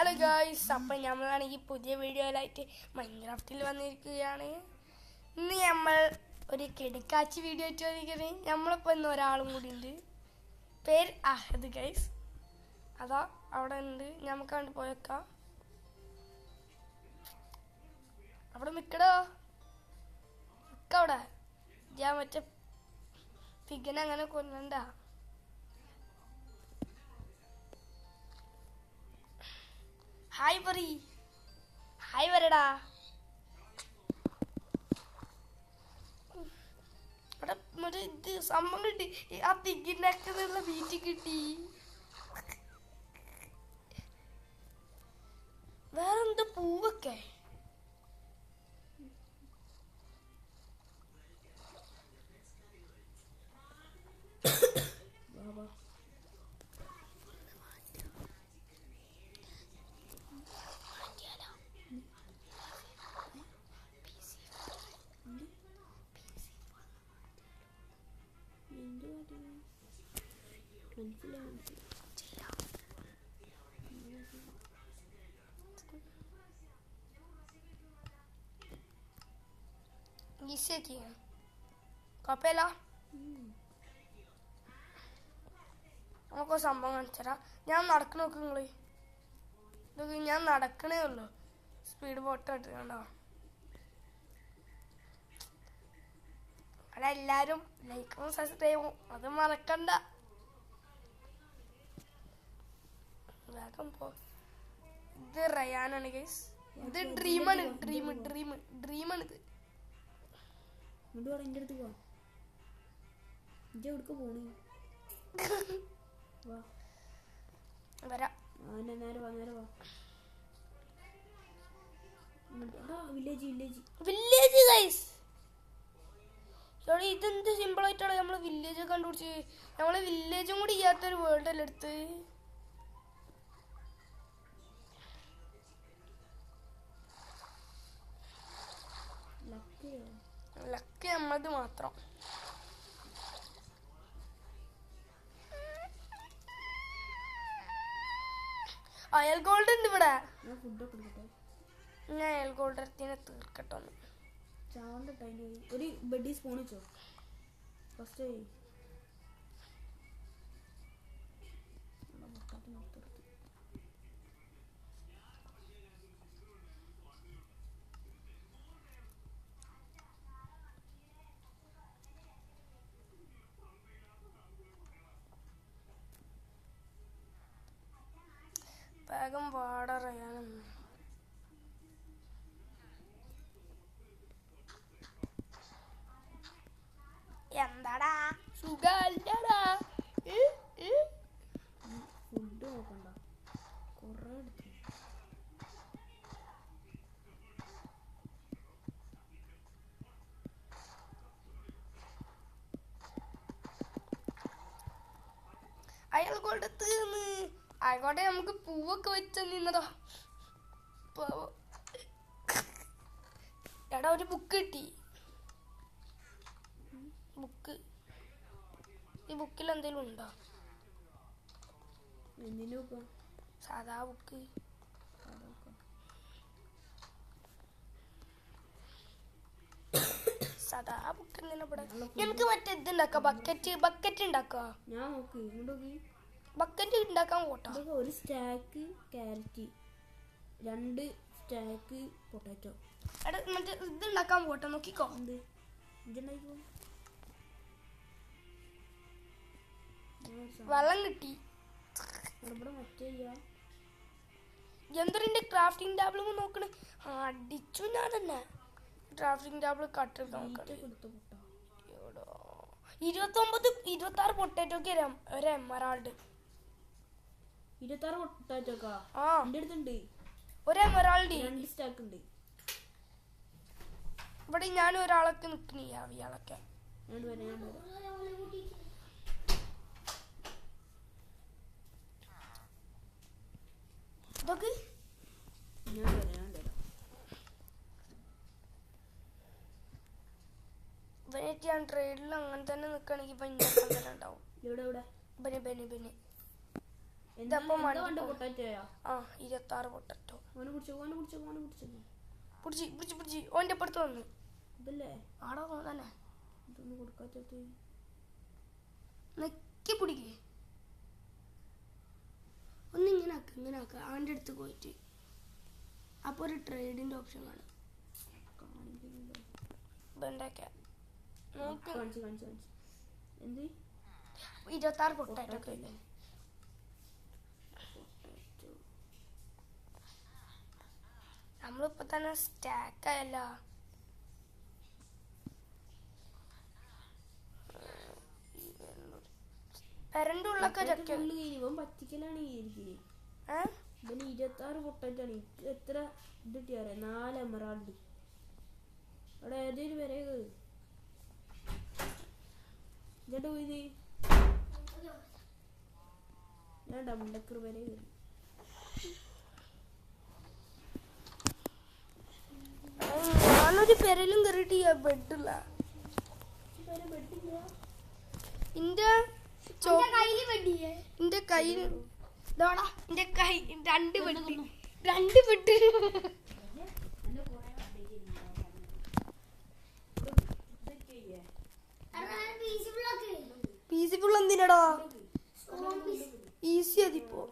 എന്താണ് ഗായ്സ്, അപ്പം നമ്മളാണെങ്കിൽ പുതിയ വീഡിയോയിലായിട്ട് മൈൻക്രാഫ്റ്റിൽ വന്നിരിക്കുകയാണ്. ഇന്ന് നമ്മൾ ഒരു കിടക്കാച്ചി വീഡിയോ ആയിട്ട് വന്നിരിക്കുന്നത്. നമ്മളിപ്പോൾ ഇന്ന് ഒരാളും കൂടി ഉണ്ട്, പേര് അഹദ് ഗൈസ്. അതാ അവിടെ ഉണ്ട്, നമുക്ക് കണ്ട് പോയേക്കാം. അവിടെ നിൽക്കടോ, നിൽക്കവിടെ. ഞാൻ മറ്റേ ഫിഗനെ അങ്ങനെ കൊല്ലണ്ട. ഹായ് പറ, ഹായ് വരടാ. അവിടെ മറ്റേ ഇത് സംഭവം കിട്ടി, ആ തിക്കിൻ്റെ ഒക്കെ വീട്ടിൽ കിട്ടി. വേറെന്ത് പൂവൊക്കെ. കുഴപ്പമില്ല, നമുക്ക് സംഭവം കാണിച്ചരാ. ഞാൻ നടക്കണ നോക്ക് നിങ്ങള്, ഇതൊക്കെ ഞാൻ നടക്കണേ ഉള്ളു. സ്പീഡ് ബോട്ട് ഇട്ടുണ്ടോ. അവിടെ എല്ലാരും ലൈക്കും സബ്സ്ക്രൈബും അത് മറക്കണ്ട. വേഗം പോ. ഇത് റയാനാണ് ഗൈസ്, ഇത് ഡ്രീമാണ്. ഡ്രീമാണിത്. എൻ്റെ അടുത്ത് പോവാ. വരാ. നേരെ വാ, നേരെ വാ. Village guys. ഇതെന്ത് സിമ്പിൾ ആയിട്ടാണ് നമ്മള് വില്ലേജ് കണ്ടുപിടിച്ച്. നമ്മള് വില്ലേജും കൂടി ചെയ്യാത്തൊരു വേൾഡ് അല്ലേ എടുത്ത്. ലക്ക് നമ്മളത് മാത്രം. അയൽ ഗോൾഡ് ഉണ്ട് ഇവിടെ. ഞാൻ അയൽ ഗോൾഡ് എടുത്തിനെ തീർക്കട്ടോ. ഒരു ബെഡി സ്പൂൺ വെച്ചോ ഫസ്റ്റ്. വേഗം വാടറിയാനും. എന്താടാ സുഖല്ലടാ. ഫുഡ് നോക്കണ്ട, കൊറേ എടുത്തു. അയാൾ കൊണ്ട് തീർന്ന്. ആയിക്കോട്ടെ, നമുക്ക് പൂവൊക്കെ വെച്ച് നിന്നതോ. എടാ ഒരു ബുക്ക് കിട്ടി. ബുക്ക്, ഈ ബുക്കിൽ എന്തെങ്കിലും ഉണ്ടോ? സാധാ ബുക്ക്. സാധാ ബുക്ക് എനിക്ക് മറ്റേ ഇത് ഉണ്ടാക്കാം. ബക്കറ്റ് ഉണ്ടാക്കാം. ബക്കറ്റ് ഉണ്ടാക്കാൻ പോട്ടോ. ഒരു സ്റ്റാക്ക് ക്യാരറ്റ്, 2 സ്റ്റാക്ക് പൊട്ടാറ്റോ. എടാ മറ്റേ ഇത് ഉണ്ടാക്കാൻ പോട്ടോ, നോക്കിക്കോ. വെള്ളം കിട്ടി. എന്തൊരു ക്രാഫ്റ്റിംഗ് ടേബിൾ നോക്കണേ. അടിച്ചു ഞാൻ തന്നെ. ക്രാഫ്റ്റിംഗ് ടേബിൾ കട്ട് 26 പൊട്ടാറ്റോക്ക് ഒരു എമറാൾഡ്. 26 പൊട്ടാറ്റോക്കാ? ആ, എൻ്റെ അടുത്തുണ്ട് ഒരു എമറാൾഡ്. 2 സ്റ്റാക്ക് ഉണ്ട് ഇവിടെ. ഞാൻ ഒരാളൊക്കെ നിൽക്കണേ, ഇയാളൊക്കെ. ഇതൊക്കെ ഞാൻ ട്രേഡിൽ അങ്ങനെ തന്നെ നിൽക്കുകയാണെങ്കിൽ ഇപ്പം ഉണ്ടാവും. ഇവിടെ ബനി ഇതപ്പോ എന്താ മണ്ടി പൊട്ടാറ്റോയാ? ആ 26 പൊട്ടറ്റോ ഓനെ പിടിച്ചോ. പിടിച്ച് ഓൻ്റെ അപ്പുറത്ത് വന്നു ഇതല്ലേ ആടോ തന്നെ ഇതൊന്നും കൊടുക്കാത്തത്. നെക്കി പിടിക്കേ ഒന്ന് ഇങ്ങനെ ആക്ക അവൻ്റെ അടുത്ത് പോയിട്ട് അപ്പോൾ ഒരു ട്രേഡിൻ്റെ ഓപ്ഷൻ കാണും. ഇതുണ്ടാക്കാം നോക്ക്. കാണിച്ചു എന്ത് 26 പൊട്ടാറ്റോ ഇല്ലേ നമ്മളിപ്പോ തന്നെ സ്റ്റാക്കായല്ലോ. പെരന്റെ ഉള്ളൊക്കെ ചക്ക ഇവൻ പറ്റിക്കലാണ് ഇവന് 26 പൊട്ടാറ്റാണ്. എത്ര ഇത് കിട്ടിയാറേ 4 എമറാൾഡ്. അവിടെ ഏതൊരു വരെ ഇങ്ങോട്ട് പോയി ഞാൻ ഡംഡക്കർ വരെ കയറി. ഞാനൊരു പെരലും കയറിയിട്ട് ബെഡില്ല എന്റെ കയ്യിൽ എന്റെ കൈ രണ്ട് ബെഡ് പീസിഫുൾ എന്തിനടാ ഈസി അതിപ്പോ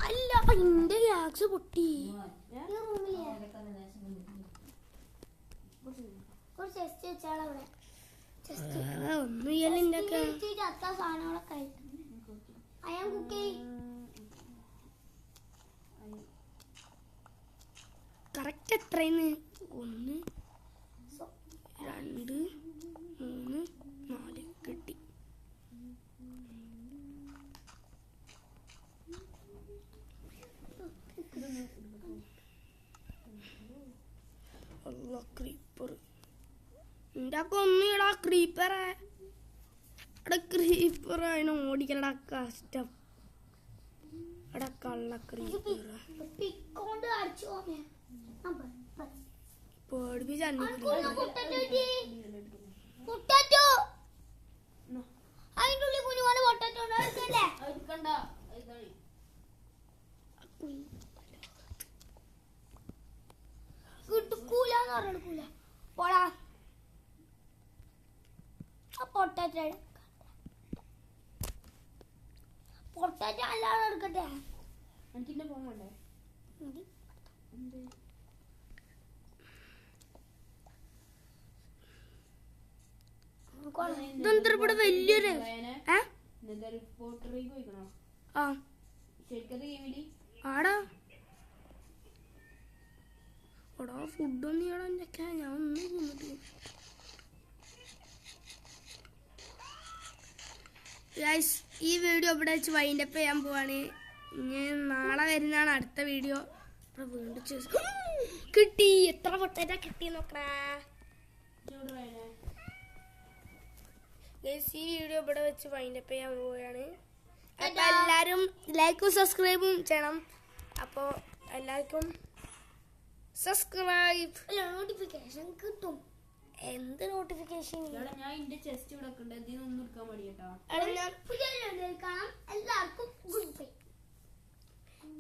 അല്ല എന്റെ ഗ്യാസ് പൊട്ടി. ഒന്നും കറക്റ്റ് എത്രയെന്ന് 1 2 3 4 കിട്ടി. ക്രീപ്പർ എന്റെ ഒന്നുടാ ക്രീപ്പറെ ക്രീപ്പർ അതിനെ ഓടിക്കലടാ കഷ്ടം. എടാ കള്ള ക്രീപ്പർ പേടിപ്പിച്ച പൊട്ടാറ്റോ അല്ലാതെ എടുക്കട്ടെ. എനിക്കിന്റെ ഫോൺ വേണ്ടേ? ഇതെന്താ ഇവിടെ വലിയൊരു ആ ആടാ എടാ ഫുഡൊന്നും ചെയ്യണം എന്തൊക്കെ ഞാൻ ഒന്നും തിന്നിട്ട്. ഗൈസ് ഈ വീഡിയോ ഇവിടെ വെച്ച് വൈൻഡപ്പ് ചെയ്യാൻ പോവാണ്. ഇനി നാളെ വരുന്നതാണ് അടുത്ത വീഡിയോ. വീണ്ടും കിട്ടി. എത്ര പൊട്ടാറ്റ കിട്ടി നോക്കടാ. ഗൈസ് ഈ വീഡിയോ ഇവിടെ വെച്ച് വൈൻഡപ്പ് ചെയ്യാൻ പോവുകയാണ്. അപ്പൊ എല്ലാരും ലൈക്കും സബ്സ്ക്രൈബും ചെയ്യണം. അപ്പോ എല്ലാവർക്കും സബ്സ്ക്രൈബ് നോട്ടിഫിക്കേഷൻ കിട്ടും. എന്ത് നോട്ടിഫിക്കേഷൻ? ഞാൻ എന്റെ ചെസ്റ്റ് ഇവിടെ ഉണ്ട്. ഇതിനൊന്നും എടുക്കാൻ മടിയട്ടോ. എല്ലാവർക്കും ഗുഡ് ബൈ.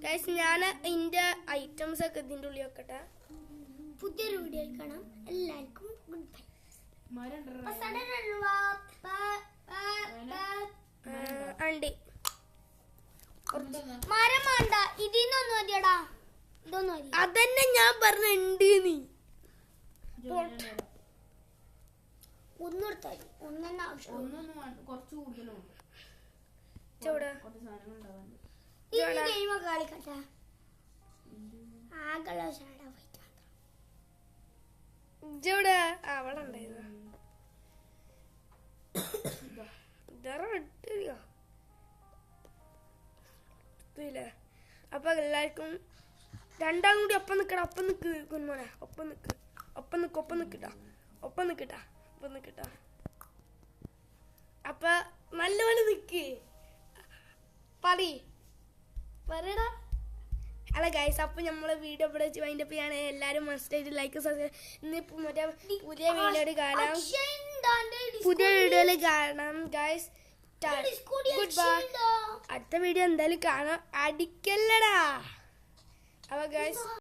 ഗൈസ് ഞാൻ എന്റെ ഐറ്റംസ് ഒക്കെ ഇതിന്റെ ഉള്ളിൽ വെക്കട്ടെ. പുതിയൊരു വീഡിയോ കാണാം. എല്ലാവർക്കും ഗുഡ് ബൈ. അണ്ടി മരം വേണ്ട. ഇതിന്നൊന്നും മതിയടാ. ഇതൊന്നും മതി. അതന്നെ ഞാൻ പറഞ്ഞുണ്ട്. നീ ഒന്നെടുത്താൽ ഒന്നെന്നെ ആവശ്യം. കുറച്ച് കൂടുതലോ ഗെയിം കളിക്കട്ടെ. ആകെയുള്ള ഷാഡോ ഫൈറ്റ് ഇജവിടെ അവളുണ്ടായിരുന്നു. അപ്പൊ എല്ലാവർക്കും രണ്ടാളും കൂടി ഒപ്പം നിൽക്കടാ, ഒപ്പം നിൽക്ക് കുഞ്ഞോനെ, ഒപ്പം നിൽക്ക്, ഒപ്പം നിൽക്കട്ടാ. അപ്പൊ നല്ലപോലെ നിൽക്ക്, പറയടാ. അല്ല ഗൈസ്, അപ്പൊ നമ്മളെ വീഡിയോ ഇവിടെ വെച്ച് വൈൻഡപ്പ് ചെയ്യാണ്. എല്ലാവരും മസ്റ്റായിട്ട് ലൈക്ക് സബ്സ്ക്രൈബ്. ഇന്ന് മറ്റേ പുതിയ വീഡിയോയിൽ കാണാം ഗൈസ്. Good bye. അടുത്ത വീഡിയോ എന്തായാലും കാണാം. അടിക്കല്ലടാ. അപ്പൊ ഗൈസ്